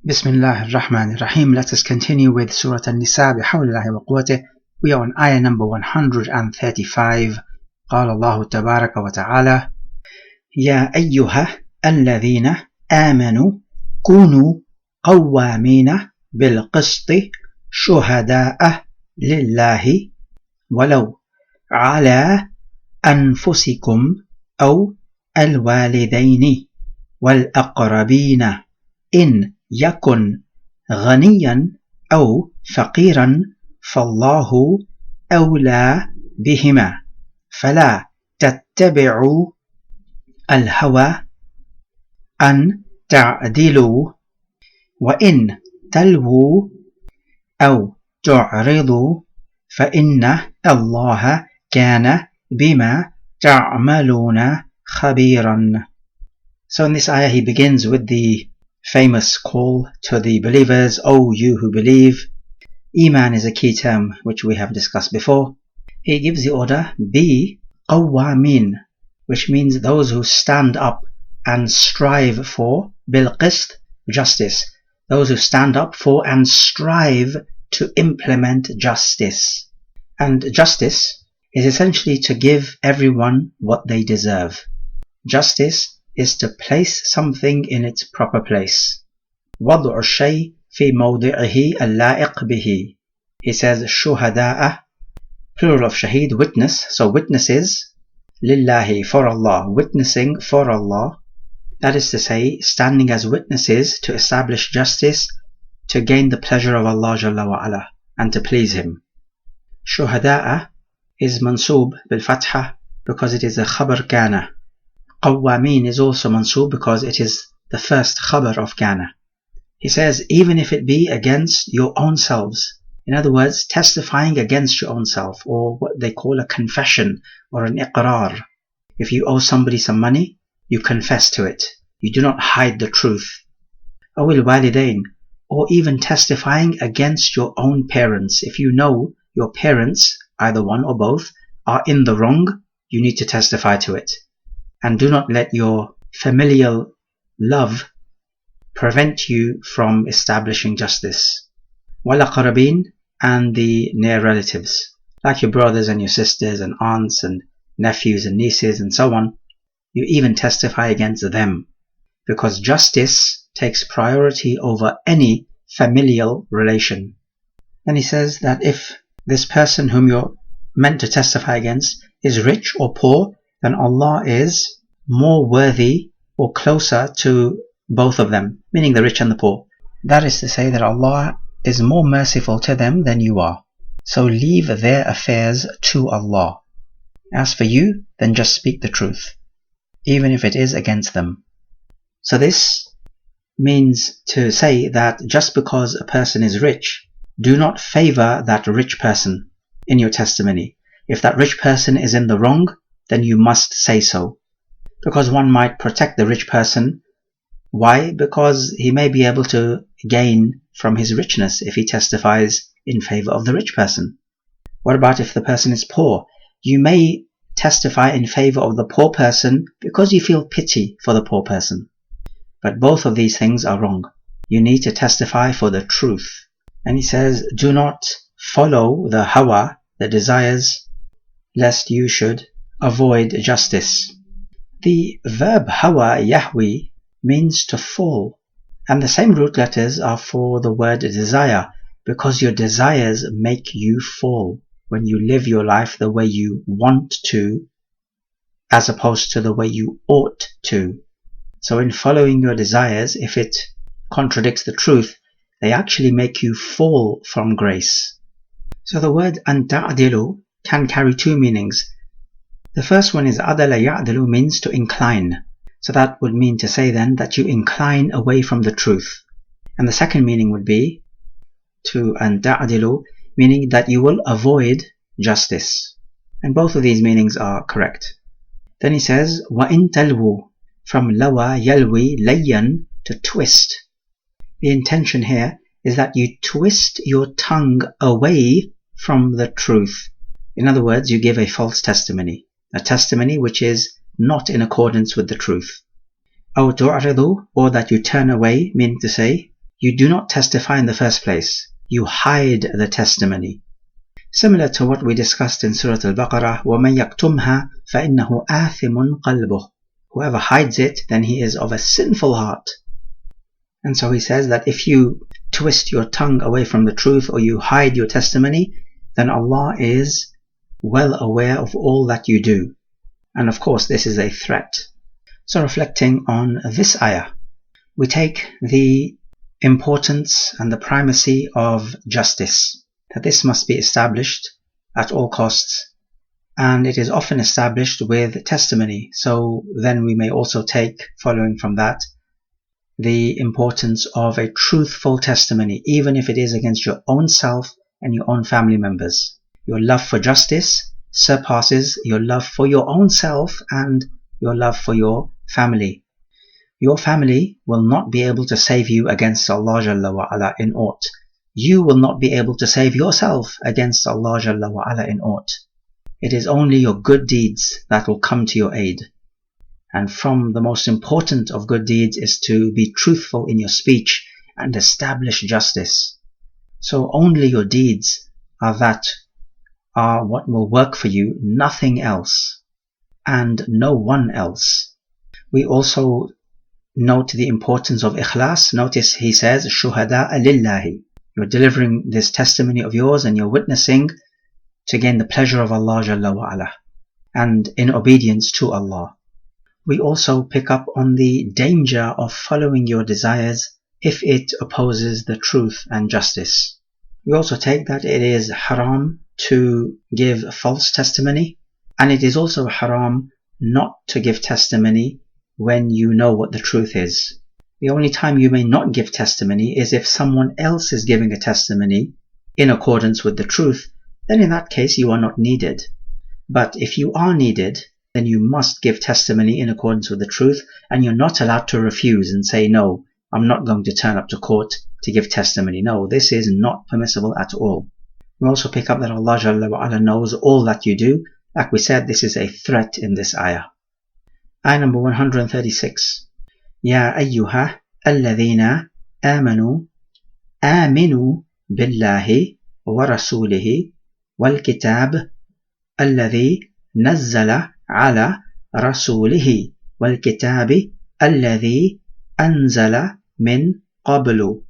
Bismillah ar-Rahman ar-Rahim. Let us continue with Surah An-Nisaa bihawlillahi wa quwwatih. We are on ayah number 135. قال الله تبارك وتعالى يا أيها الذين آمنوا كونوا قوامين بالقسط شهداء لله ولو على أنفسكم أو الوالدين والأقربين إن يكن غنيا أو فقيرا فالله أولى بهما فلا تتبعوا الهوى أن تعدلوا وإن تلووا أو تعرضوا فإن الله كان بما تعملون خبيرا. So in this ayah he begins with the famous call to the believers, O you who believe. Iman is a key term which we have discussed before. He gives the order, be qawamin, which means those who stand up and strive for bilqist, justice. Those who stand up for and strive to implement justice. And justice is essentially to give everyone what they deserve. Justice is to place something in its proper place. وضع الشيء في موضعه اللائق به. He says شهداء, plural of shahid, witness. So witnesses, lillahi, for Allah, witnessing for Allah. That is to say, standing as witnesses to establish justice, to gain the pleasure of Allah Jalla wa Ala, and to please Him. Shuhada'a is mansoob bil fatha because it is a khabar kana. Qawwamin is also mansoob because it is the first khabar of kana. He says, even if it be against your own selves. In other words, testifying against your own self, or what they call a confession or an iqrar. If you owe somebody some money, you confess to it. You do not hide the truth. Awil walidain, or even testifying against your own parents. If you know your parents, either one or both, are in the wrong, you need to testify to it. And do not let your familial love prevent you from establishing justice. Walaqarabin, and the near relatives, like your brothers and your sisters and aunts and nephews and nieces and so on. You even testify against them, because justice takes priority over any familial relation. And he says that if this person whom you're meant to testify against is rich or poor, then Allah is more worthy or closer to both of them, meaning the rich and the poor. That is to say that Allah is more merciful to them than you are. So leave their affairs to Allah. As for you, then just speak the truth, even if it is against them. So this means to say that just because a person is rich, do not favor that rich person in your testimony. If that rich person is in the wrong, then you must say so. Because one might protect the rich person. Why? Because he may be able to gain from his richness if he testifies in favor of the rich person. What about if the person is poor? You may testify in favor of the poor person because you feel pity for the poor person. But both of these things are wrong. You need to testify for the truth. And he says, do not follow the hawa, the desires, lest you should avoid justice. The verb hawa yahwi means to fall, and the same root letters are for the word desire, because your desires make you fall when you live your life the way you want to, as opposed to the way you ought to. So in following your desires, if it contradicts the truth, they actually make you fall from grace. So the word an ta'dilu can carry two meanings. The first one is adala ya'dilu, means to incline. So that would mean to say then that you incline away from the truth. And the second meaning would be to an ta'dilu, meaning that you will avoid justice. And both of these meanings are correct. Then he says, وَإِن تَلْوُوا, from lawa yalwi, layyan, to twist. The intention here is that you twist your tongue away from the truth. In other words, you give a false testimony. A testimony which is not in accordance with the truth. أو تعرضوا, or that you turn away, meaning to say, you do not testify in the first place. You hide the testimony. Similar to what we discussed in Surah Al-Baqarah, وَمَنْ يَكْتُمْهَا فَإِنَّهُ آثِمٌ قَلْبُهُ. Whoever hides it, then he is of a sinful heart. And so he says that if you twist your tongue away from the truth or you hide your testimony, then Allah is well aware of all that you do. And of course this is a threat. So reflecting on this ayah, we take the importance and the primacy of justice, that this must be established at all costs, and it is often established with testimony. So then we may also take, following from that, the importance of a truthful testimony, even if it is against your own self and your own family members. Your love for justice surpasses your love for your own self and your love for your family. Your family will not be able to save you against Allah Jalla wa Ala in aught. You will not be able to save yourself against Allah Jalla wa Ala in aught. It is only your good deeds that will come to your aid. And from the most important of good deeds is to be truthful in your speech and establish justice. So only your deeds are what will work for you, nothing else, and no one else. We also note the importance of ikhlas. Notice he says, shuhada'a lillahi. You're delivering this testimony of yours and you're witnessing to gain the pleasure of Allah Jalla wa Ala and in obedience to Allah. We also pick up on the danger of following your desires if it opposes the truth and justice. We also take that it is haram to give false testimony, and it is also haram not to give testimony when you know what the truth is. The only time you may not give testimony is if someone else is giving a testimony in accordance with the truth. Then in that case you are not needed. But if you are needed, then you must give testimony in accordance with the truth, and you're not allowed to refuse and say, no, I'm not going to turn up to court to give testimony. No, this is not permissible at all. We also pick up that Allah Jalla wa Ala knows all that you do. Like we said, this is a threat in this ayah. Ayah number 136. Ya ayyuha alladhina amanu aminu billahi wa rasulihi wal kitab alladhi nazzala ala rasulihi wal kitabi alladhi anzala min qablu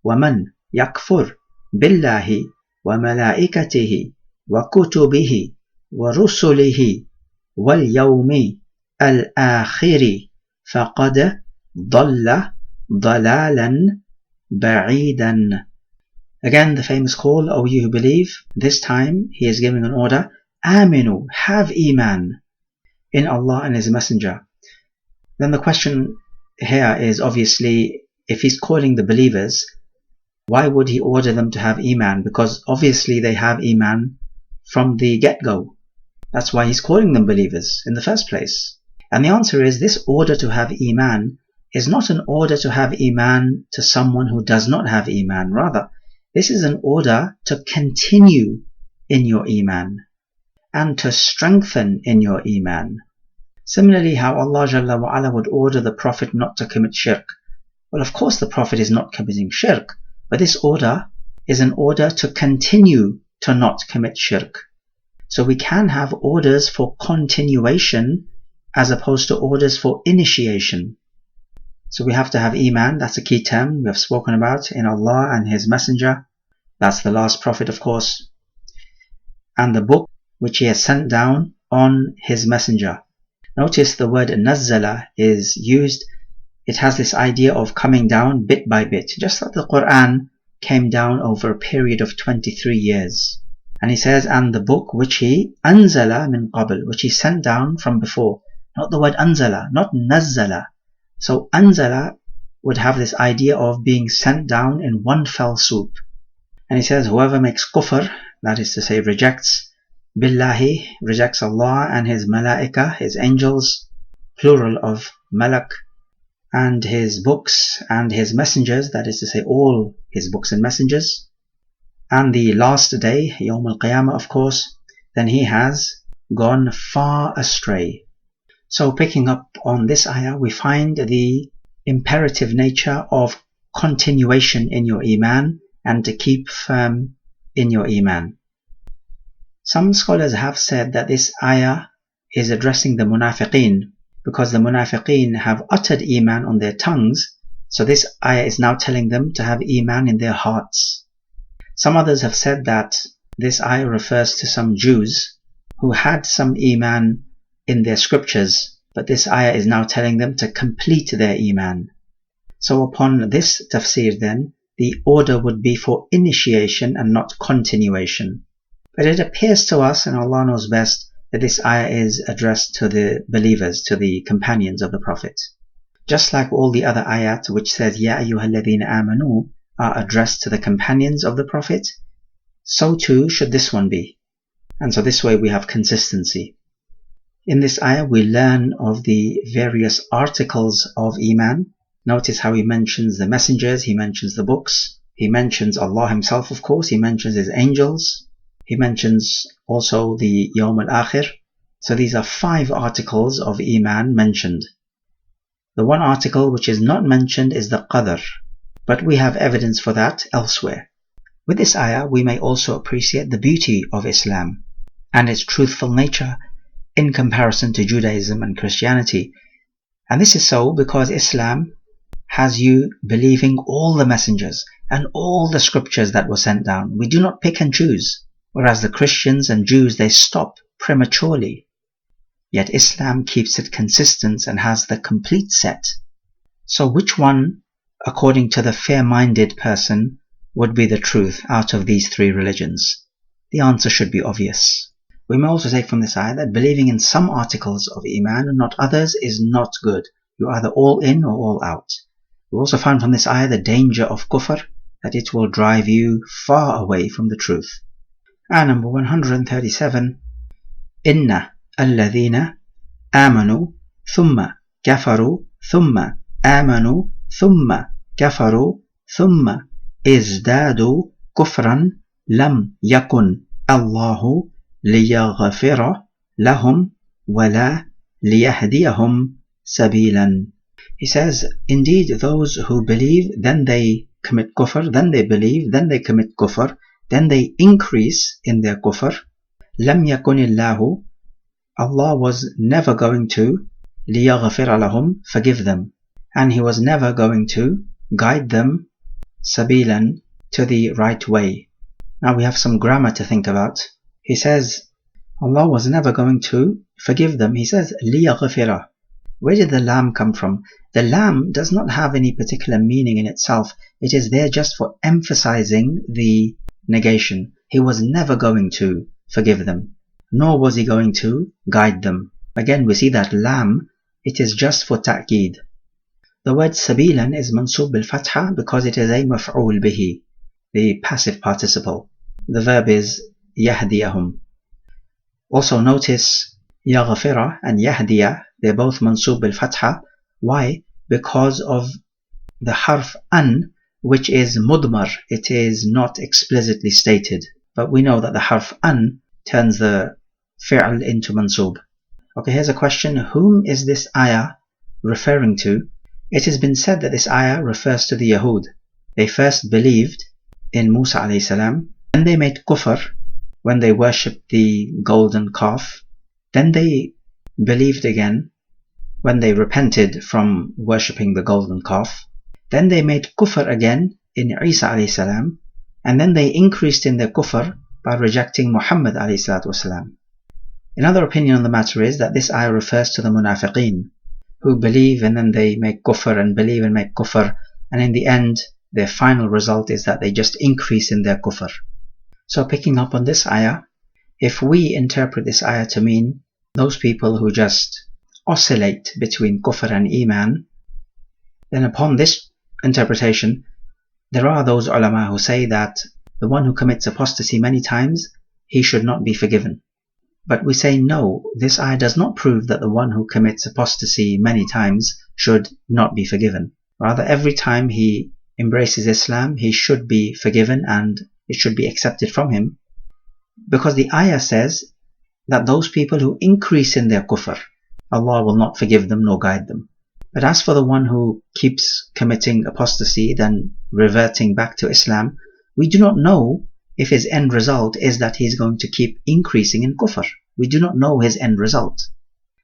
wa man yakfur billahi wa malaikatihi wa kutubihi wa rusulihi wal yawmi al-akhiri faqad ضل ضلالا بعيدا. Again the famous call, O you who believe. This time he is giving an order. Aminu, have iman in Allah and His Messenger. Then the question here is obviously, if he's calling the believers, why would he order them to have iman? Because obviously they have iman from the get-go. That's why he's calling them believers in the first place. And the answer is, this order to have iman is not an order to have iman to someone who does not have iman. Rather, this is an order to continue in your iman and to strengthen in your iman. Similarly, how Allah Jalla wa Ala would order the Prophet not to commit shirk. Well, of course the Prophet is not committing shirk, but this order is an order to continue to not commit shirk. So we can have orders for continuation as opposed to orders for initiation. So we have to have iman, that's a key term we have spoken about, in Allah and His Messenger. That's the last Prophet, of course. And the book which He has sent down on His Messenger. Notice the word nazzala is used. It has this idea of coming down bit by bit, just like the Quran came down over a period of 23 years. And he says, and the book which He anzala min qabl, which He sent down from before. Not the word anzala, not nazzala. So anzala would have this idea of being sent down in one fell swoop. And he says, whoever makes kufr, that is to say rejects billahi, rejects Allah and His malaika, His angels, plural of malak, and His books and His messengers, that is to say all His books and messengers, and the last day, Yawm al-Qiyamah, of course, then he has gone far astray. So picking up on this ayah, we find the imperative nature of continuation in your iman and to keep firm in your iman. Some scholars have said that this ayah is addressing the munafiqeen, because the munafiqeen have uttered iman on their tongues, so this ayah is now telling them to have iman in their hearts. Some others have said that this ayah refers to some Jews who had some iman in their scriptures, but this ayah is now telling them to complete their iman. So upon this tafsir then, the order would be for initiation and not continuation. But it appears to us, and Allah knows best, that this ayah is addressed to the believers, to the companions of the Prophet. Just like all the other ayat which says Ya ayyuhalladhina amanu are addressed to the companions of the Prophet, so too should this one be. And so this way we have consistency. In this ayah we learn of the various articles of iman. Notice how he mentions the messengers, he mentions the books, he mentions Allah himself, of course, he mentions his angels, he mentions also the Yawm al-Akhir. So these are 5 articles of iman mentioned. The one article which is not mentioned is the qadr, but we have evidence for that elsewhere. With this ayah we may also appreciate the beauty of Islam and its truthful nature in comparison to Judaism and Christianity. And this is so because Islam has you believing all the messengers and all the scriptures that were sent down. We do not pick and choose, whereas the Christians and Jews, they stop prematurely. Yet Islam keeps it consistent and has the complete set. So which one, according to the fair-minded person, would be the truth out of these 3 religions? The answer should be obvious. We may also take from this ayah that believing in some articles of iman and not others is not good. You're either all in or all out. We also find from this ayah the danger of kufr, that it will drive you far away from the truth. Ayah number 137. Inna alladhina amanu thumma kafaru thumma amanu thumma kafaru thumma izdadu kufran lam yakun Allahu liyaghfira lahum wala liyahdiyahum sabilan. He says, indeed those who believe, then they commit kufr, then they believe, then they commit kufr, then they increase in their kufr. Lam yakunillahu, Allah was never going to liyaghfira lahum, forgive them, and He was never going to guide them sabilan, to the right way. Now we have some grammar to think about. He says Allah was never going to forgive them. He says liyaghfira. Where did the lam come from? The lam does not have any particular meaning in itself. It is there just for emphasizing the negation. He was never going to forgive them, nor was He going to guide them. Again, we see that lam, it is just for ta'keed. The word sabilan is mansub bil-fatha because it is a maf'ul bihi, the passive participle. The verb is yahdiyahum. Also notice yaghfira and yahdiya, they're both mansub bil-fatha. Why? Because of the harf an, which is mudmar. It is not explicitly stated, but we know that the harf an turns the fi'l into mansub. Okay, here's a question. Whom is this ayah referring to? It has been said that this ayah refers to the Yahud. They first believed in Musa alayhi salam, then they made kufr when they worshipped the golden calf, then they believed again when they repented from worshipping the golden calf, then they made kufr again in Isa alayhi salam, and then they increased in their kufr by rejecting Muhammad alayhi salatu wasalam. Another opinion on the matter is that this ayah refers to the munafiqeen, who believe and then they make kufr and believe and make kufr, and in the end their final result is that they just increase in their kufr. So picking up on this ayah, if we interpret this ayah to mean those people who just oscillate between kufr and iman, then upon this interpretation there are those ulama who say that the one who commits apostasy many times, he should not be forgiven. But we say no, this ayah does not prove that the one who commits apostasy many times should not be forgiven. Rather, every time he embraces Islam, he should be forgiven and it should be accepted from him. Because the ayah says that those people who increase in their kufr, Allah will not forgive them nor guide them. But as for the one who keeps committing apostasy, then reverting back to Islam, we do not know if his end result is that he is going to keep increasing in kufr. We do not know his end result.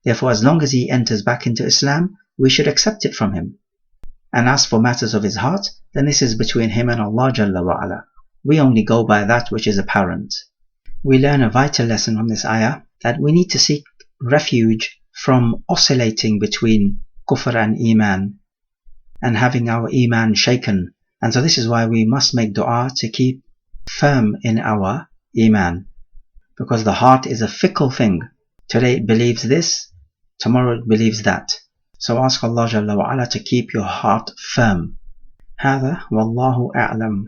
Therefore, as long as he enters back into Islam, we should accept it from him. And as for matters of his heart, then this is between him and Allah Jalla wa Ala. We only go by that which is apparent. We learn a vital lesson from this ayah, that we need to seek refuge from oscillating between kufr and iman, and having our iman shaken. And so this is why we must make dua to keep firm in our iman, because the heart is a fickle thing. Today it believes this, tomorrow it believes that. So ask Allah Jalla wa Ala to keep your heart firm. هذا والله أعلم.